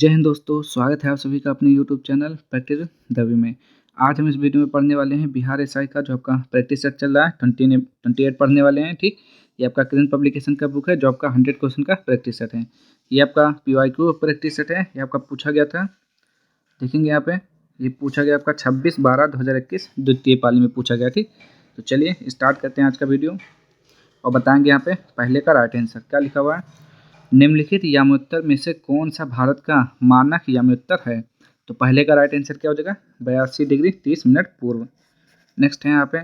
जय हिंद दोस्तों, स्वागत है आप सभी का अपने यूट्यूब चैनल प्रैक्टिस दवी में। आज हम इस वीडियो में पढ़ने वाले हैं बिहार एसआई का जो आपका प्रैक्टिस सेट चल रहा है 28 पढ़ने वाले हैं। ठीक, ये आपका करेंट पब्लिकेशन का बुक है जो आपका 100 क्वेश्चन का प्रैक्टिस सेट है। ये आपका पीवाईक्यू प्रैक्टिस सेट है। ये आपका पूछा गया था, देखेंगे यहाँ पे, ये पूछा गया आपका 26/12/2021 द्वितीय पाली में पूछा गया। ठीक, तो चलिए स्टार्ट करते हैं आज का वीडियो और बताएंगे यहाँ पे पहले का राइट आंसर क्या लिखा हुआ है। निम्नलिखित याम्योत्तर में से कौन सा भारत का मानक याम्योत्तर है? तो पहले का राइट आंसर क्या हो जाएगा? 82 डिग्री 30 मिनट पूर्व। नेक्स्ट है यहाँ पे,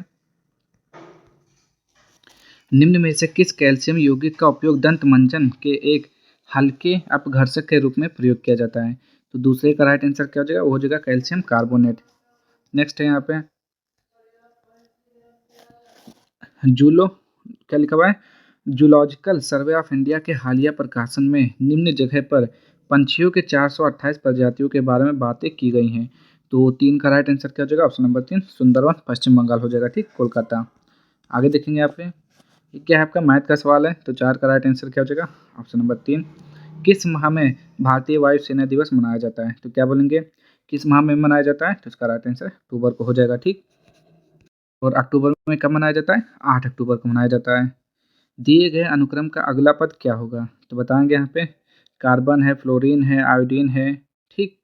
निम्न में से किस कैल्शियम यौगिक का उपयोग दंत मंजन के एक हल्के अपघर्षक के रूप में प्रयोग किया जाता है? तो दूसरे का राइट आंसर क्या हो जाएगा? वो हो जाएगा कैल्शियम कार्बोनेट। नेक्स्ट है यहाँ पे, जूलो क्या लिखा हुआ है? जूलॉजिकल सर्वे ऑफ इंडिया के हालिया प्रकाशन में निम्न जगह पर पंछियों के 428 प्रजातियों के बारे में बातें की गई हैं। तो 3 का राइट आंसर क्या हो जाएगा? ऑप्शन नंबर 3 सुंदरवन पश्चिम बंगाल हो जाएगा। ठीक, कोलकाता। आगे देखेंगे यहाँ पे, ये क्या है? आपका मैथ का सवाल है। तो 4 का राइट आंसर क्या हो जाएगा? Option number 3। किस माह में भारतीय वायुसेना दिवस मनाया जाता है? तो क्या बोलेंगे, किस माह में मनाया जाता है? तो इसका राइट आंसर अक्टूबर को हो जाएगा। ठीक, और अक्टूबर में कब मनाया जाता है? 8 अक्टूबर को मनाया जाता है। दिए गए अनुक्रम का अगला पद क्या होगा? तो बताएंगे यहाँ पे, कार्बन है, फ्लोरीन है, आयोडीन है। ठीक,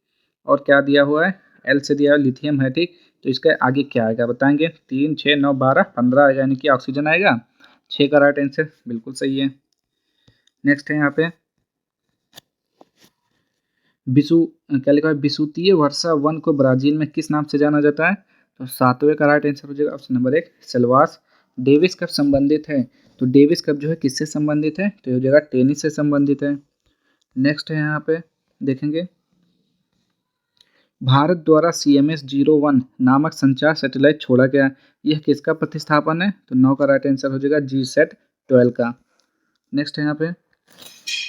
और क्या दिया हुआ है? एल से दिया हुआ लिथियम है। ठीक, तो इसके आगे क्या आएगा बताएंगे? 3, 6, 9, 12, 15 आएगा, यानी कि ऑक्सीजन आएगा। 6 का राइट आंसर बिल्कुल सही है। नेक्स्ट है यहाँ पे, विषु क्या लिखा है? विषुवतीय वर्षा वन को ब्राजील में किस नाम से जाना जाता है? तो 7वें का राइट आंसर हो जाएगा option number 1 Selvas. Davis cup संबंधित है? तो डेविस कप जो है किससे संबंधित है? तो ये हो जाएगा टेनिस से संबंधित है। नेक्स्ट है यहाँ पे, देखेंगे, भारत द्वारा CMS-01 नामक संचार सैटेलाइट छोड़ा गया, यह किसका प्रतिस्थापन है? तो 9 का राइट आंसर हो जाएगा GSAT-12 का। नेक्स्ट है यहाँ पे,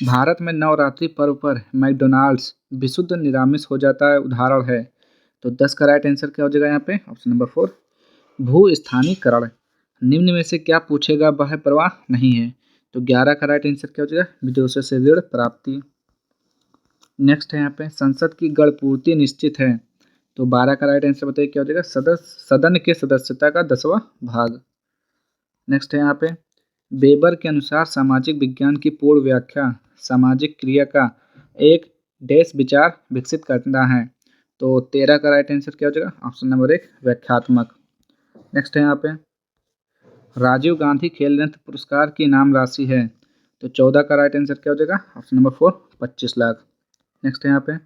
भारत में नवरात्रि पर्व पर मैकडोनाल्ड्स विशुद्ध निरामिष हो जाता है, उदाहरण है? तो 10 का राइट आंसर क्या हो जाएगा यहाँ पे? ऑप्शन नंबर 4 भू स्थानीयकरण। निम्न में से क्या पूछेगा वह प्रवाह नहीं है? तो 11 का राइट आंसर क्या हो जाएगा? विदेशों से ऋण प्राप्ति। नेक्स्ट है यहाँ पे, संसद की गणपूर्ति निश्चित है? तो 12 का राइट आंसर बताइए क्या हो जाएगा? सदन के सदस्यता का 10वां भाग। नेक्स्ट है यहाँ पे, वेबर के अनुसार सामाजिक विज्ञान की पूर्ण व्याख्या सामाजिक क्रिया का एक डैश विचार विकसित करना है? तो 13 का राइट आंसर क्या हो जाएगा? ऑप्शन नंबर 1 व्याख्यात्मक। नेक्स्ट है यहाँ पे, राजीव गांधी खेल रत्न पुरस्कार की इनाम राशि है? तो 14 का राइट आंसर क्या हो जाएगा? Option number 4 25 lakh. नेक्स्ट है यहाँ पे,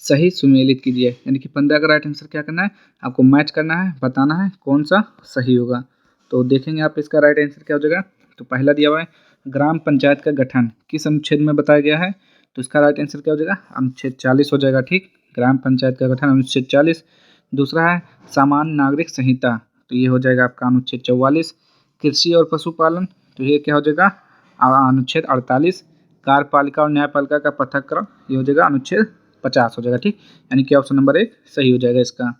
सही सुमेलित कीजिए, यानी कि 15 का राइट आंसर क्या करना है? आपको मैच करना है, बताना है कौन सा सही होगा। तो देखेंगे आप इसका राइट आंसर क्या हो जाएगा। तो पहला दिया हुआ है, ग्राम पंचायत का गठन किस अनुच्छेद में बताया गया है? तो इसका राइट आंसर क्या हो जाएगा? अनुच्छेद 40 हो जाएगा। ठीक, ग्राम पंचायत का गठन अनुच्छेद 40। दूसरा है सामान्य नागरिक संहिता, तो ये हो जाएगा आपका अनुच्छेद 44। कृषि और पशुपालन, तो ये क्या हो जाएगा? अनुच्छेद 48। कार्यपालिका और न्यायपालिका का पृथक्करण, ये हो जाएगा अनुच्छेद 50 हो जाएगा। ठीक, यानी कि ऑप्शन नंबर 1 सही हो जाएगा इसका।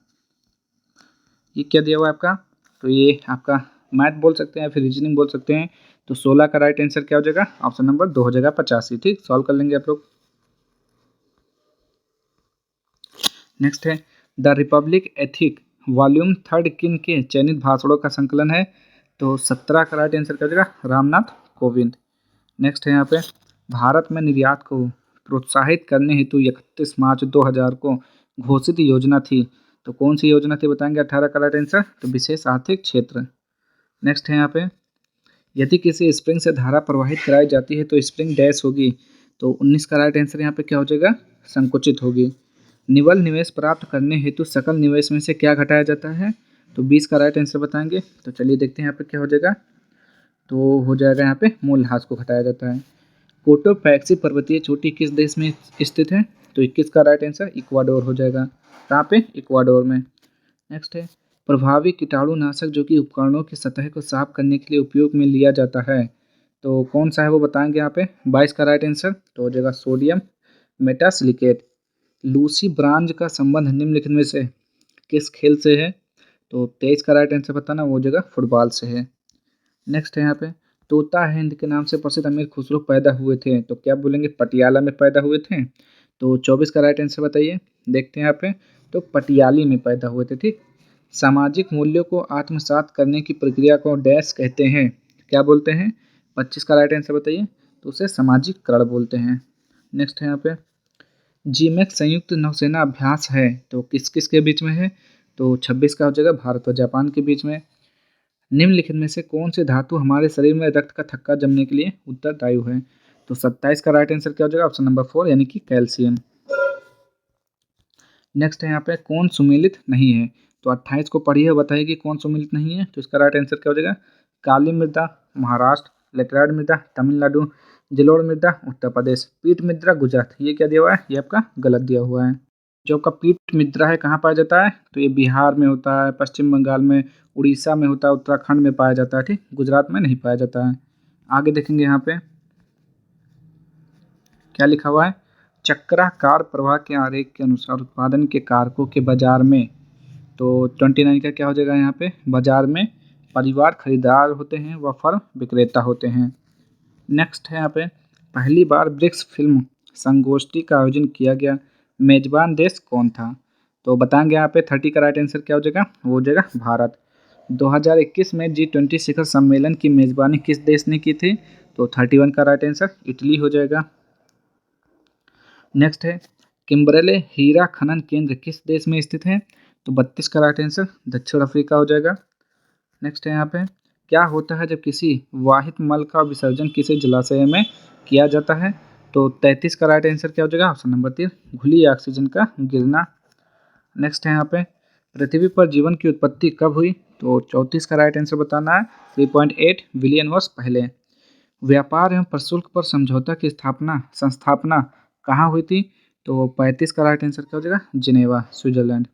ये क्या दिया हुआ है आपका? तो ये आपका मैथ बोल सकते हैं या फिर रीजनिंग बोल सकते हैं। तो 16 का राइट आंसर क्या हो जाएगा? ऑप्शन नंबर 2 हो जाएगा 85। ठीक, सॉल्व कर लेंगे आप लोग। नेक्स्ट है, द रिपब्लिक एथिक वॉल्यूम 3 किन के चयनित भाषणों का संकलन है? तो 17 का राइट आंसर क्या हो जाएगा? रामनाथ कोविंद। नेक्स्ट है यहाँ पे, भारत में निर्यात को प्रोत्साहित करने हेतु 31 मार्च 2000 को घोषित योजना थी? तो कौन सी योजना थी बताएंगे? 18 का राइट आंसर, तो विशेष आर्थिक क्षेत्र। नेक्स्ट है यहाँ पे, यदि किसी स्प्रिंग से धारा प्रवाहित कराई जाती है तो स्प्रिंग डैश होगी? तो 19 का राइट आंसर यहाँ पे क्या हो जाएगा? संकुचित होगी। निवल निवेश प्राप्त करने हेतु सकल निवेश में से क्या घटाया जाता है? तो 20 का राइट आंसर बताएंगे। तो चलिए देखते हैं यहाँ पे क्या हो जाएगा। तो हो जाएगा यहाँ पे मूल्यह्रास को घटाया जाता है। कोटोपैक्सी पर्वतीय चोटी किस देश में स्थित है? तो 21 का राइट आंसर इक्वाडोर हो जाएगा। कहाँ पे? इक्वाडोर में। नेक्स्ट है, प्रभावी कीटाणुनाशक जो कि उपकरणों की सतह को साफ करने के लिए उपयोग में लिया जाता है, तो कौन सा है वो बताएंगे यहाँ पे? 22 का राइट आंसर, तो हो जाएगा सोडियम मेटासिलिकेट। लूसी ब्रांज का संबंध निम्नलिखित में से किस खेल से है? तो 23 का राइट आंसर बताना, वो हो जाएगा फुटबॉल से है। नेक्स्ट है यहाँ पे, तोता हिंद के नाम से प्रसिद्ध अमीर खुसरो पैदा हुए थे? तो क्या बोलेंगे, पटियाला में पैदा हुए थे। तो 24 का राइट आंसर बताइए। देखते हैं यहाँ पे, तो पटियाली में पैदा हुए थे, ठीक। सामाजिक मूल्यों को आत्मसात करने की प्रक्रिया को डैश कहते हैं? क्या बोलते हैं? 25 का राइट आंसर बताइए। तो उसे सामाजिककरण बोलते हैं। नेक्स्ट है यहाँ पे, जीमैक संयुक्त नौसेना अभ्यास है, तो किस किस के बीच में है? तो 26 का हो जाएगा, भारत और जापान के बीच में। निम्नलिखित में से कौन सी धातु हमारे शरीर में रक्त का थक्का जमने के लिए उत्तरदायी है? तो 27 का राइट आंसर क्या हो जाएगा? ऑप्शन नंबर 4 यानी कि कैल्शियम। नेक्स्ट है यहाँ पे, कौन सुमेलित नहीं है? तो 28 को पढ़िए, बताइए कि कौन सुमेलित नहीं है। तो इसका राइट आंसर क्या हो जाएगा? काली मृदा महाराष्ट्र, लेटराइट मृदा तमिलनाडु, जलोढ़ मृदा उत्तर प्रदेश, पीठ मृदा गुजरात। ये क्या दिया हुआ है? ये आपका गलत दिया हुआ है। जो आपका पीठ मृदा है कहाँ पाया जाता है? तो ये बिहार में होता है, पश्चिम बंगाल में, उड़ीसा में होता है, उत्तराखंड में पाया जाता है, ठीक। गुजरात में नहीं पाया जाता है। आगे देखेंगे यहाँ पे क्या लिखा हुआ है, चक्राकार प्रवाह के आरेख के अनुसार उत्पादन के कारकों के बाजार में। तो 29 का क्या हो जाएगा यहाँ पे, बाजार में परिवार खरीदार होते हैं व फर्म विक्रेता होते हैं। नेक्स्ट है यहाँ पे, पहली बार ब्रिक्स फिल्म संगोष्ठी का आयोजन किया गया, मेजबान देश कौन था? तो बताएंगे यहाँ पे 30 का राइट आंसर क्या हो जाएगा? वो हो जाएगा भारत। 2021 में G20 शिखर सम्मेलन की मेजबानी किस देश ने की थी? तो 31 का राइट आंसर इटली हो जाएगा। नेक्स्ट है, किम्बरले हीरा खनन केंद्र किस देश में स्थित है? तो 32 का राइट आंसर दक्षिण अफ्रीका हो जाएगा। नेक्स्ट है यहाँ पे, क्या होता है जब किसी वाहित मल का विसर्जन किसी जलाशय में किया जाता है? तो 33 का राइट आंसर क्या हो जाएगा? ऑप्शन नंबर 3 घुली ऑक्सीजन का गिरना। नेक्स्ट है यहाँ पे, पृथ्वी पर जीवन की उत्पत्ति कब हुई? तो 34 का राइट आंसर बताना है, 3.8 बिलियन वर्ष पहले। व्यापार एवं प्रशुल्क पर समझौता की संस्थापना कहाँ हुई थी? तो 35 का राइट आंसर क्या हो जाएगा? Geneva Switzerland.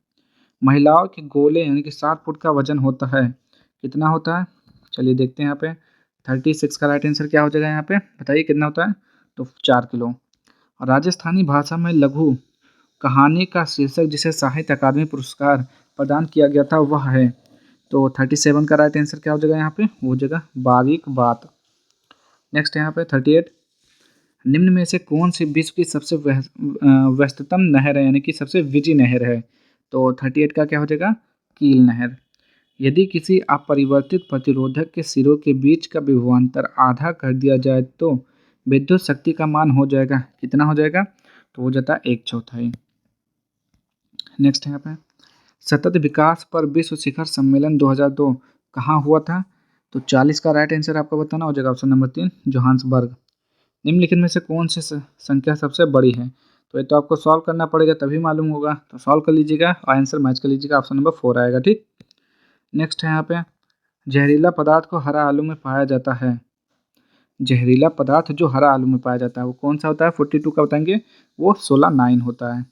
महिलाओं के गोले यानी कि 7 फुट का वजन होता है, कितना होता है? चलिए देखते हैं यहाँ पे, 36 का राइट आंसर क्या हो जाएगा यहाँ पे, बताइए कितना होता है? तो 4 किलो। राजस्थानी भाषा में लघु कहानी का शीर्षक जिसे साहित्य अकादमी पुरस्कार प्रदान किया गया था वह है? तो 37 का राइट आंसर क्या हो जाएगा यहाँ पे? वो हो जाएगा बारीक बात। नेक्स्ट यहाँ पे 38, निम्न में से कौन सी विश्व की सबसे व्यस्ततम नहर है, यानी कि सबसे बिजी नहर है? तो 38 का क्या हो जाएगा? कील नहर। यदि किसी अपरिवर्तित प्रतिरोधक के सिरों के बीच का विभवांतर आधा कर दिया जाए तो विद्युत शक्ति का मान हो जाएगा, कितना हो जाएगा? तो हो जाता है 1/4। नेक्स्ट है यहाँ पे, सतत विकास पर विश्व शिखर सम्मेलन 2002 कहाँ हुआ था? तो 40 का राइट आंसर आपको बताना हो जाएगा, ऑप्शन नंबर 3 जोहान्सबर्ग। निम्नलिखित में से कौन सी संख्या सबसे बड़ी है? तो ये तो आपको सॉल्व करना पड़ेगा तभी मालूम होगा, तो सॉल्व कर लीजिएगा और आंसर मैच कर लीजिएगा, ऑप्शन नंबर 4 आएगा, ठीक। नेक्स्ट है यहाँ पे, जहरीला पदार्थ को हरा आलू में पाया जाता है। जहरीला पदार्थ जो हरा आलू में पाया जाता है वो कौन सा होता है? 42 का बताएंगे, वो 16 होता है।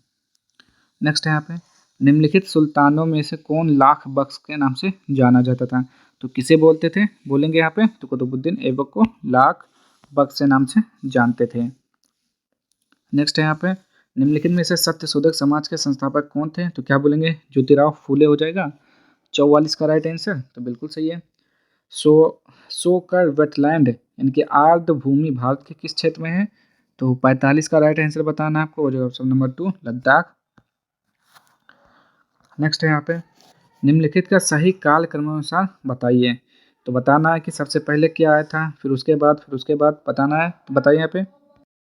नेक्स्ट है यहाँ पे, निम्नलिखित सुल्तानों में से कौन लाख बख्श के नाम से जाना जाता था? तो किसे बोलते थे, बोलेंगे यहाँ पे, तो कुतुबुद्दीन ऐबक को लाख बख्श के नाम से जानते थे। नेक्स्ट है यहाँ पे, निम्नलिखित में से सत्यशोधक समाज के संस्थापक कौन थे? तो क्या बोलेंगे? ज्योतिराव फूले हो जाएगा। 44 का राइट आंसर तो बिल्कुल सही है। सोकर वेटलैंड यानी कि आर्द्र भूमि भारत के किस क्षेत्र में है? तो 45 का राइट आंसर बताना है आपको, हो जाएगा ऑप्शन नंबर 2 लद्दाख। नेक्स्ट है यहाँ पे, निम्नलिखित का सही काल क्रमानुसार बताइए। तो बताना है कि सबसे पहले क्या आया था, फिर उसके बाद बताना है, तो बताइए यहाँ पे।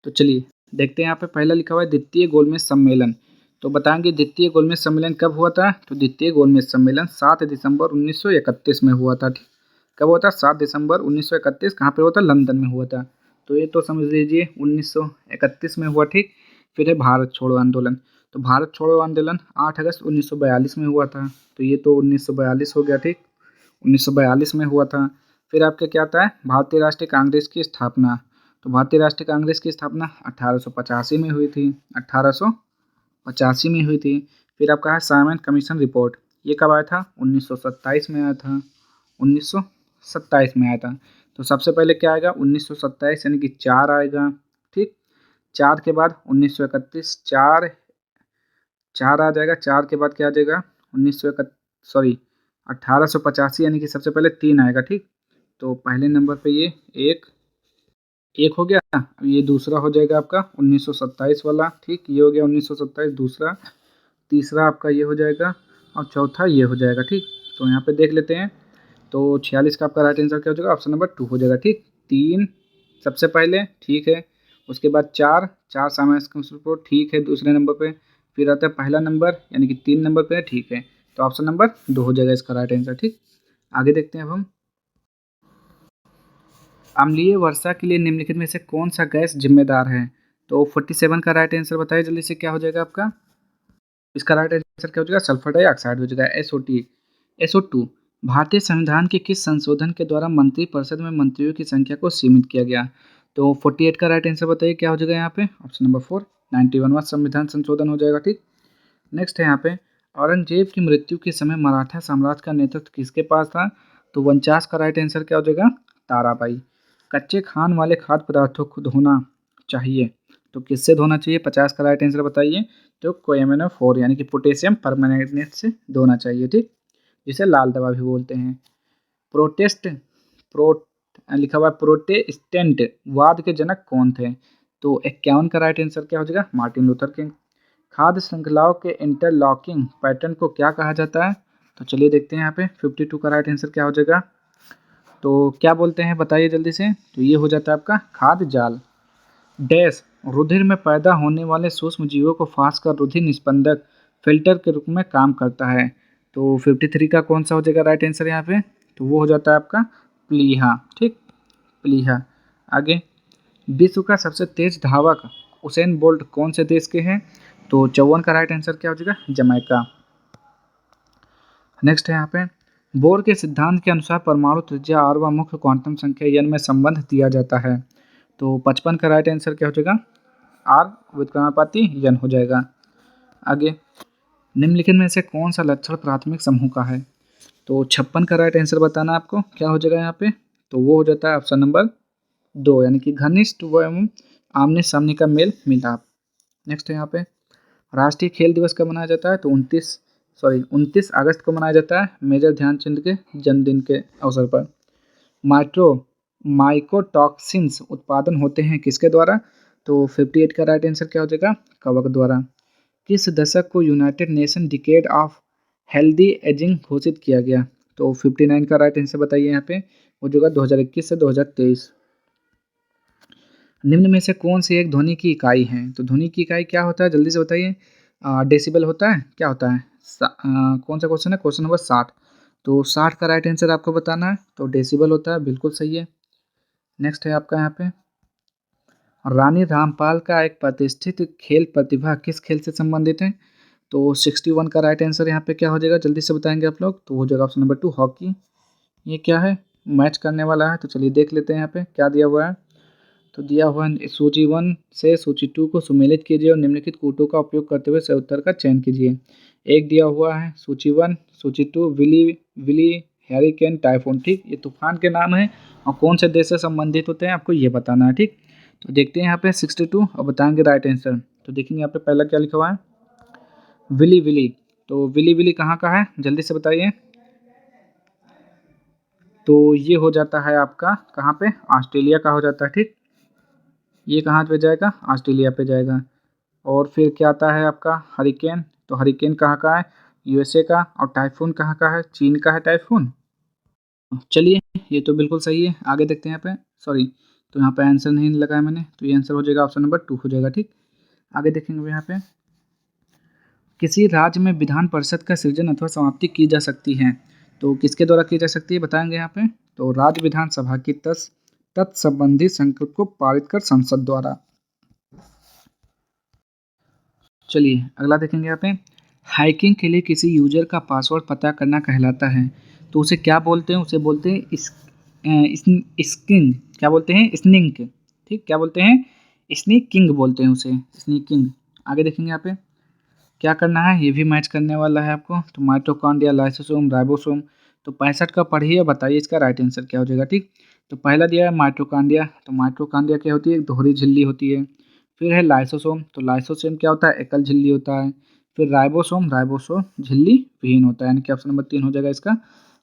तो चलिए देखते हैं यहाँ पे, पहला लिखा हुआ है द्वितीय गोलमेज सम्मेलन। तो बताएंगे द्वितीय गोलमेज सम्मेलन कब हुआ था? तो द्वितीय गोलमेज सम्मेलन 7 दिसंबर 1931 में हुआ था, ठीक। कब हुआ था? 7 दिसंबर 1931। कहाँ पे हुआ था? लंदन में हुआ था। तो ये तो समझ लीजिए 1931 में हुआ, ठीक। फिर है भारत छोड़ो आंदोलन। तो भारत छोड़ो आंदोलन 8 अगस्त 1942 में हुआ था। तो ये तो 1942 हो गया, ठीक। 1942 में हुआ था। फिर आपका क्या आता है? भारतीय राष्ट्रीय कांग्रेस की स्थापना। तो भारतीय राष्ट्रीय कांग्रेस की स्थापना 1885 में हुई थी, 1885 में हुई थी। फिर आपका है साइमन कमीशन रिपोर्ट, ये कब आया था? 1927 में आया था, 1927 में आया था। तो सबसे पहले क्या आएगा? 1927 यानी कि 4 आएगा, ठीक। 4 के बाद 1931, 4 आ जाएगा। 4 के बाद क्या आ जाएगा? 1931 सॉरी 1885 यानी कि सबसे पहले 3 आएगा, ठीक। तो पहले नंबर पे ये एक एक हो गया। अब ये दूसरा हो जाएगा आपका 1927 वाला, ठीक, ये हो गया 1927 दूसरा। तीसरा आपका ये हो जाएगा और चौथा ये हो जाएगा, ठीक। तो यहाँ पे देख लेते हैं। तो 46 का आपका राइट आंसर क्या हो जाएगा, ऑप्शन नंबर 2 हो जाएगा, ठीक। 3 सबसे पहले, ठीक है। उसके बाद 4 4 सामने ठीक है दूसरे नंबर पे। फिर आता है पहला नंबर यानी कि 3 नंबर पे, ठीक है। तो ऑप्शन नंबर 2 हो जाएगा इसका राइट आंसर, ठीक। आगे देखते हैं अब हम। अम्लीय वर्षा के लिए निम्नलिखित में से कौन सा गैस जिम्मेदार है। तो 47 का राइट आंसर बताइए जल्दी से, क्या हो जाएगा आपका। इसका राइट आंसर क्या हो जाएगा, सल्फर डाइऑक्साइड हो जाएगा, SO2। भारतीय संविधान के किस संशोधन के द्वारा मंत्रिपरिषद में मंत्रियों की संख्या को सीमित किया गया। तो 48 का राइट आंसर बताइए क्या हो जाएगा यहाँ पे, ऑप्शन नंबर 4 91वां संविधान संशोधन हो जाएगा, ठीक। नेक्स्ट है यहाँ पे, औरंगजेब की मृत्यु के समय मराठा साम्राज्य का नेतृत्व किसके पास था। तो 49 का राइट आंसर क्या हो जाएगा, ताराबाई। कच्चे खान वाले खाद्य पदार्थों को धोना चाहिए तो किससे धोना चाहिए, 50 का राइट आंसर बताइए। तो कोएमिनोफोर यानी कि पोटेशियम परमैंगनेट से धोना चाहिए, ठीक, जिसे लाल दवा भी बोलते हैं। प्रोटेस्ट प्रो लिखा हुआ है प्रोटेस्टेंट वाद के जनक कौन थे। तो 51 का राइट आंसर क्या हो जाएगा, मार्टिन लूथर किंग। खाद्य श्रृंखलाओं के इंटरलॉकिंग पैटर्न को क्या कहा जाता है। तो चलिए देखते हैं यहाँ पे 52 का राइट आंसर क्या हो जाएगा। तो क्या बोलते हैं बताइए जल्दी से। तो ये हो जाता है आपका खाद्य जाल। डैश रुधिर में पैदा होने वाले सूक्ष्म जीवों को फांस कर रुधिर निस्पंदक फिल्टर के रूप में काम करता है। तो 53 का कौन सा हो जाएगा राइट आंसर यहाँ पे। तो वो हो जाता है आपका प्लीहा, ठीक, प्लीहा। आगे, विश्व का सबसे तेज धावक उसेन बोल्ट कौन से देश के हैं। तो 54 का राइट आंसर क्या हो जाएगा, जमैका। नेक्स्ट है यहाँ पे, बोर के सिद्धांत के अनुसार परमाणु त्रिज्या r व मुख्य क्वांटम संख्या n में संबंध दिया जाता है। तो 55 का राइट आंसर क्या हो जाएगा, r विद क्रमापाती n हो जाएगा। आगे, निम्नलिखित में से कौन सा लक्षण प्राथमिक समूह का है। तो 56 का राइट आंसर बताना आपको, क्या हो जाएगा यहाँ पे। तो वो हो जाता है ऑप्शन नंबर 2 यानी कि घनिष्ठ व आमने सामने का मेल मिलाप। नेक्स्ट है यहाँ पे, राष्ट्रीय खेल दिवस कब मनाया जाता है। तो 29 अगस्त को मनाया जाता है मेजर ध्यानचंद के जन्मदिन के अवसर पर। माइकोटॉक्सिन्स उत्पादन होते हैं किसके द्वारा। तो 58 का राइट आंसर क्या हो जाएगा, कवक द्वारा। किस दशक को United nation decade of healthy ageing घोषित किया गया। तो 59 का राइट आंसर बताइए यहाँ पे, हो जाएगा 2021 से 2023। निम्न में से कौन सी एक ध्वनि की इकाई है। तो ध्वनि की इकाई क्या होता है जल्दी से बताइए। डेसिबल होता है, क्या होता है। कौन सा क्वेश्चन है, क्वेश्चन नंबर 60। तो 60 का राइट आंसर आपको बताना है। तो डेसिबल होता है, बिल्कुल सही है। नेक्स्ट है आपका यहाँ पे, रानी रामपाल का एक प्रतिष्ठित खेल प्रतिभा किस खेल से संबंधित है। तो 61 का राइट आंसर यहाँ पे क्या हो जाएगा, जल्दी से बताएंगे आप लोग। तो हो जाएगा ऑप्शन नंबर 2 हॉकी। ये क्या है, मैच करने वाला है। तो चलिए देख लेते हैं यहाँ पे क्या दिया हुआ है। तो दिया हुआ है, सूची 1 से सूची 2 को सुमेलित कीजिए और निम्नलिखित कूटों का उपयोग करते हुए सही उत्तर का चयन कीजिए। एक दिया हुआ है सूची 1, सूची 2 विली विली हैरिकेन टाइफून, ठीक, ये तूफान के नाम है और कौन से देश से संबंधित होते हैं आपको ये बताना है, ठीक। तो देखते हैं यहाँ पे 62 और बताएंगे राइट आंसर। तो देखेंगे यहाँ पे पहला क्या लिखा हुआ है, विली विली। तो विली विली कहाँ का है जल्दी से बताइए। तो ये हो जाता है आपका कहाँ पे, ऑस्ट्रेलिया का हो जाता है, ठीक। ये कहाँ पे जाएगा, ऑस्ट्रेलिया पे जाएगा। और फिर क्या आता है आपका हरिकेन। तो हरिकेन कहाँ का है, यूएसए का। और टाइफून कहाँ का है, चीन का है टाइफून। चलिए ये तो बिल्कुल सही है। आगे देखते हैं यहाँ पे, सॉरी, तो यहाँ पे आंसर नहीं लगाया मैंने। तो ये आंसर हो जाएगा ऑप्शन नंबर 2 हो जाएगा, ठीक। आगे देखेंगे यहाँ पे, किसी राज्य में विधान परिषद का सृजन अथवा समाप्ति की जा सकती है। तो किसके द्वारा की जा सकती है बताएंगे यहाँ पे। तो राज्य विधानसभा की तत्संबंधी संकल्प को पारित कर संसद द्वारा। चलिए अगला देखेंगे यहाँ पे, हैकिंग के लिए किसी यूजर का पासवर्ड पता करना कहलाता है। तो उसे क्या बोलते हैं, उसे बोलते हैं स्किंग, क्या बोलते हैं, स्निंक, ठीक, क्या बोलते हैं, स्नीकिंग बोलते हैं उसे, स्नीकिंग। आगे देखेंगे यहाँ पे क्या करना है, ये भी मैच करने वाला है आपको। तो माइटोकॉन्ड्रिया, लाइसोसोम, राइबोसोम। तो 65 का पढ़िए, बताइए इसका राइट आंसर क्या हो जाएगा, ठीक। तो पहला दिया है माइटोकॉन्ड्रिया। तो माइटोकॉन्ड्रिया क्या होती है, एक दोहरी झिल्ली होती है। फिर है लाइसोसोम। तो लाइसोसोम क्या होता है, एकल झिल्ली होता है। फिर राइबोसोम, राइबोसोम झिल्ली विहीन होता है, यानी कि ऑप्शन नंबर 3 हो जाएगा इसका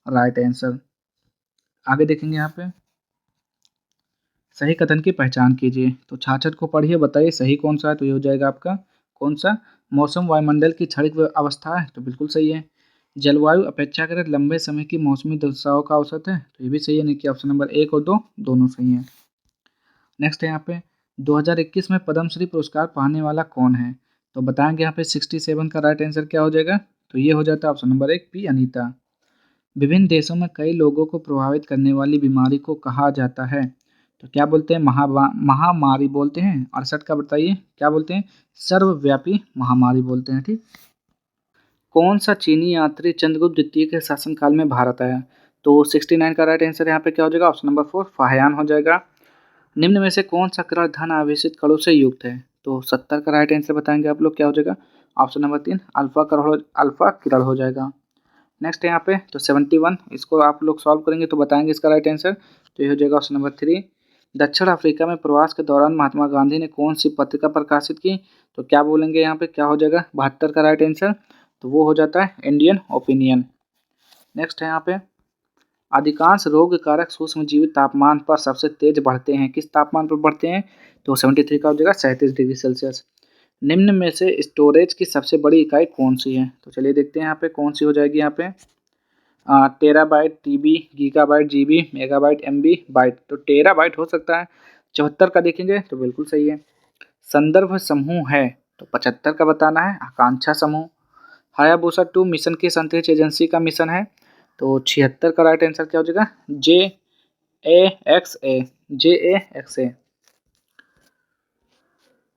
राइट आंसर। आगे देखेंगे यहाँ पे सही कथन की पहचान कीजिए। तो 66 को पढ़िए, बताइए सही कौन सा है। तो ये हो जाएगा आपका कौन सा, मौसम वायुमंडल की क्षणिक अवस्था है, तो बिल्कुल सही है। जलवायु अपेक्षाकृत लंबे समय की मौसमी दशाओं का औसत है, तो ये भी सही है, यानी कि ऑप्शन नंबर 1 और 2 दोनों सही हैं। नेक्स्ट है यहाँ पे 2021 में पद्मश्री पुरस्कार पाने वाला कौन है। तो बताएंगे यहाँ पे 67 का राइट आंसर क्या हो जाएगा। तो ये हो जाता है ऑप्शन नंबर 1 पी अनीता। विभिन्न देशों में कई लोगों को प्रभावित करने वाली बीमारी को कहा जाता है, तो क्या बोलते हैं, महामारी बोलते हैं। 68 का बताइए क्या बोलते हैं, सर्वव्यापी महामारी बोलते हैं। ठीक, कौन सा चीनी यात्री चंद्रगुप्त द्वितीय के शासनकाल में भारत आया। तो 69 का राइट आंसर यहाँ पे क्या हो जाएगा, ऑप्शन नंबर 4 फाहियान हो जाएगा। निम्न में से कौन सा ग्रह धन आवेशित कणों से युक्त है। तो 70 का राइट आंसर बताएंगे आप लोग, क्या हो जाएगा, ऑप्शन नंबर 3 अल्फा किरण हो जाएगा। नेक्स्ट है यहाँ पे तो 71, इसको आप लोग सॉल्व करेंगे तो बताएंगे इसका राइट आंसर। तो ये हो जाएगा ऑप्शन नंबर 3। दक्षिण अफ्रीका में प्रवास के दौरान महात्मा गांधी ने कौन सी पत्रिका प्रकाशित की। तो क्या बोलेंगे यहाँ पे, क्या हो जाएगा 72 का राइट आंसर। तो वो हो जाता है इंडियन ओपिनियन। नेक्स्ट है यहाँ पे अधिकांश रोग कारक सूक्ष्मजीवी तापमान पर सबसे तेज बढ़ते हैं, किस तापमान पर बढ़ते हैं। तो 73 का हो जाएगा 37 डिग्री सेल्सियस। निम्न में से स्टोरेज की सबसे बड़ी इकाई कौन सी है। तो चलिए देखते हैं यहाँ पे कौन सी हो जाएगी यहाँ पे, terabyte, TB, gigabyte, GB, megabyte, MB, byte. तो टेराबाइट हो सकता है। 74 का देखेंगे तो बिल्कुल सही है। संदर्भ समूह है, तो 75 का बताना है आकांक्षा समूह। हायाबुसा 2 मिशन किस अंतरिक्ष एजेंसी का मिशन है। तो 76 का राइट आंसर क्या हो जाएगा, JAXA।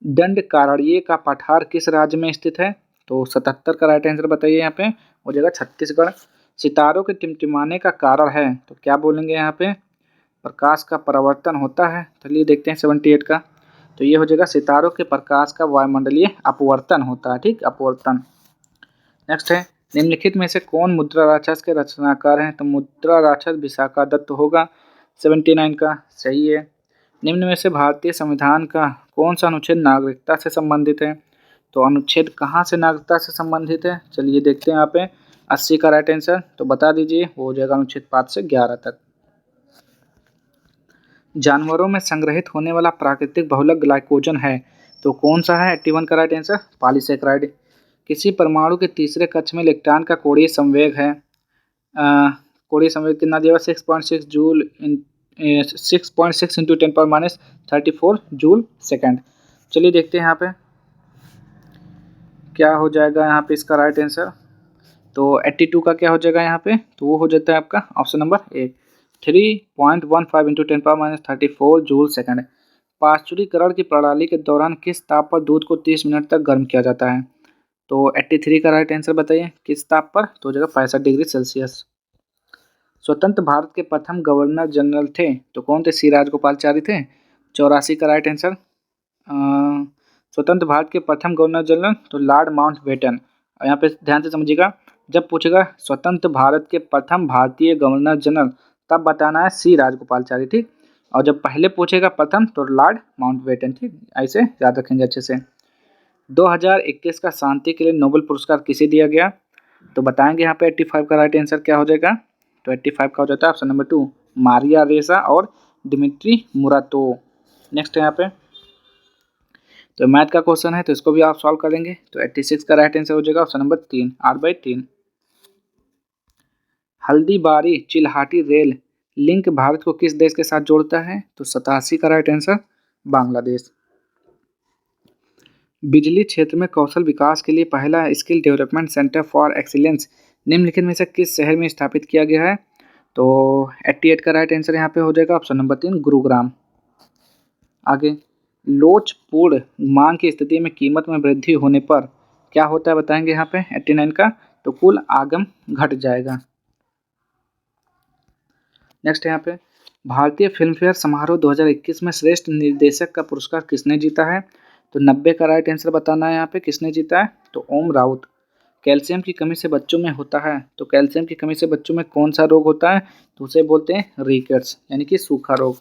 दंडकारण्य का पठार किस राज्य में स्थित है। तो 77 का राइट आंसर बताइए यहाँ पे, हो जाएगा छत्तीसगढ़। सितारों के टिमटिमाने का कारण है, तो क्या बोलेंगे यहाँ पे, प्रकाश का परावर्तन होता है। चलिए देखते हैं 78 का। तो ये हो जाएगा सितारों के प्रकाश का वायुमंडलीय अपवर्तन होता है। ठीक, अपवर्तन। नेक्स्ट है निम्नलिखित में से कौन मुद्रा राक्षस के रचनाकार हैं। तो मुद्रा राक्षस विशाखा दत्त होगा। 79 का सही है। निम्न में से भारतीय संविधान का कौन सा अनुच्छेद नागरिकता से संबंधित है। तो अनुच्छेद कहाँ से नागरिकता से संबंधित है, चलिए देखते हैं यहाँ पे 80 का राइट आंसर। तो बता दीजिए, वो हो जाएगा अनुच्छेद 5 से 11 तक। जानवरों में संग्रहित होने वाला प्राकृतिक बहुलक ग्लाइकोजन है, तो कौन सा है। 81 का राइट आंसर पॉलीसेकेराइड। किसी परमाणु के तीसरे कक्ष में इलेक्ट्रॉन का कोणीय संवेग है, कोणीय संवेग कितना दिया, 6.6 जूल 6.6 इंटू 10⁻34 जूल सेकेंड। चलिए देखते हैं यहाँ पे क्या हो जाएगा यहाँ पे इसका राइट आंसर। तो 82 का क्या हो जाएगा यहाँ पे, तो वो हो जाता है आपका option number A 3.15 into 10⁻34 joule second. पाश्चुरीकरण की प्रणाली के दौरान किस ताप पर दूध को 30 मिनट तक गर्म किया जाता है। तो 83 का राइट आंसर बताइए किस ताप पर, तो हो जाएगा 65 डिग्री सेल्सियस। स्वतंत्र भारत के प्रथम गवर्नर जनरल थे, तो कौन थे, सी राजगोपालचारी थे। 84 का राइट आंसर स्वतंत्र भारत के प्रथम गवर्नर जनरल तो लॉर्ड माउंटबेटन। और यहाँ पे ध्यान से समझिएगा, जब पूछेगा स्वतंत्र भारत के प्रथम भारतीय गवर्नर जनरल तब बताना है सी राजगोपालचारी। ठीक, और जब पहले पूछेगा प्रथम तो लॉर्ड माउंटबेटन। ठीक, ऐसे याद रखेंगे अच्छे से। 2021 का शांति के लिए नोबेल पुरस्कार किसे दिया गया। तो बताएंगे यहाँ पे 85 का राइट आंसर क्या हो जाएगा। तो 85 का हो जाता है ऑप्शन नंबर 2 मारिया रेसा और डिमिट्री मुराटोव। नेक्स्ट है यहाँ पे तो मैथ का क्वेश्चन है, तो इसको भी आप सॉल्व करेंगे। तो 86 का राइट आंसर हो जाएगा option number 3 8/3। Haldibari Chilahati rail link Bharat को किस देश के साथ जोड़ता है। तो 87 का राइट आंसर बांग्लादेश। बिजली क्षेत्र में कौशल विकास के लिए पहला skill development centre for excellence निम्नलिखित में से किस शहर में स्थापित किया गया है। तो 88 का राइट आंसर यहाँ पे हो जाएगा ऑप्शन नंबर 3 गुरुग्राम। आगे लोचपूर्ण मांग की स्थिति में कीमत में वृद्धि होने पर क्या होता है बताएंगे यहाँ पे 89 का, तो कुल आगम घट जाएगा। नेक्स्ट है यहाँ पे भारतीय फिल्मफेयर समारोह 2021 में श्रेष्ठ निर्देशक का पुरस्कार किसने जीता है। तो 90 का राइट आंसर बताना है यहाँ पे किसने जीता है, तो ओम राउत। कैल्शियम की कमी से बच्चों में होता है, तो कैल्शियम की कमी से बच्चों में कौन सा रोग होता है, तो उसे बोलते हैं रिकेट्स यानी कि सूखा रोग।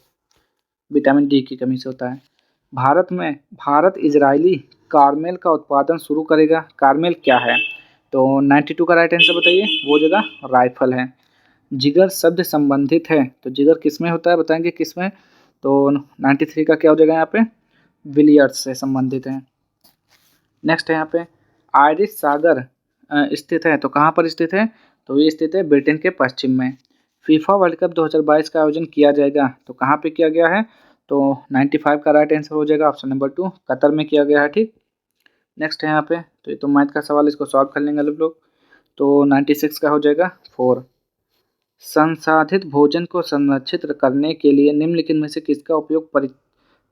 विटामिन डी की कमी से होता है। भारत इजरायली कार्मेल का उत्पादन शुरू करेगा, कार्मेल क्या है। तो 92 का राइट आंसर बताइए, वो जगह राइफल है। जिगर शब्द संबंधित है, तो जिगर किस में होता है बताएंगे किस में। तो 93 का क्या हो जाएगा यहाँ पे, बिलियर्ड्स से संबंधित है। नेक्स्ट है यहाँ पे आयरिश सागर स्थित है, तो कहाँ पर स्थित है, तो ये स्थित है ब्रिटेन के पश्चिम में। फीफा वर्ल्ड कप 2022 का आयोजन किया जाएगा, तो कहाँ पे किया गया है, तो 95 का राइट आंसर हो जाएगा ऑप्शन नंबर 2, कतर में किया गया है। ठीक, नेक्स्ट है यहाँ पे, तो ये तो मैथ का सवाल, इसको सॉल्व कर लेंगे लोग। तो 96 का हो जाएगा 4। संसाधित भोजन को संरक्षित करने के लिए निम्नलिखित में से किसका उपयोग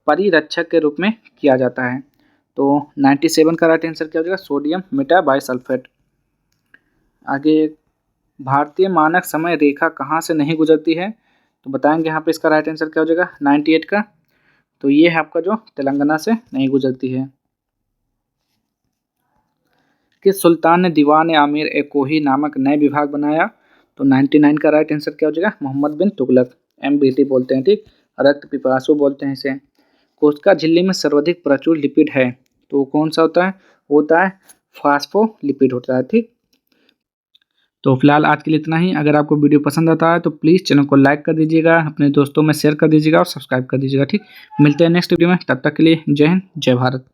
परिरक्षक के रूप में किया जाता है, तो 97 का राइट आंसर क्या हो जाएगा, सोडियम मेटाबाइसल्फेट। आगे भारतीय मानक समय रेखा कहाँ से नहीं गुजरती है, तो बताएंगे यहाँ पे इसका राइट आंसर क्या हो जाएगा 98 का, तो ये है आपका जो तेलंगाना से नहीं गुजरती है। किस सुल्तान ने दीवान आमिर ए कोही नामक नए विभाग बनाया, तो 99 का राइट आंसर क्या हो जाएगा, मोहम्मद बिन तुगलक, MBT बोलते हैं। ठीक, रक्त पिपासु बोलते हैं इसे। कोशिका झिल्ली में सर्वाधिक प्रचुर लिपिड है, तो कौन सा होता है फास्फोलिपिड होता है। ठीक, तो फिलहाल आज के लिए इतना ही। अगर आपको वीडियो पसंद आता है तो प्लीज़ चैनल को लाइक कर दीजिएगा, अपने दोस्तों में शेयर कर दीजिएगा और सब्सक्राइब कर दीजिएगा। ठीक, मिलते हैं नेक्स्ट वीडियो में, तब तक के लिए जय हिंद जय भारत।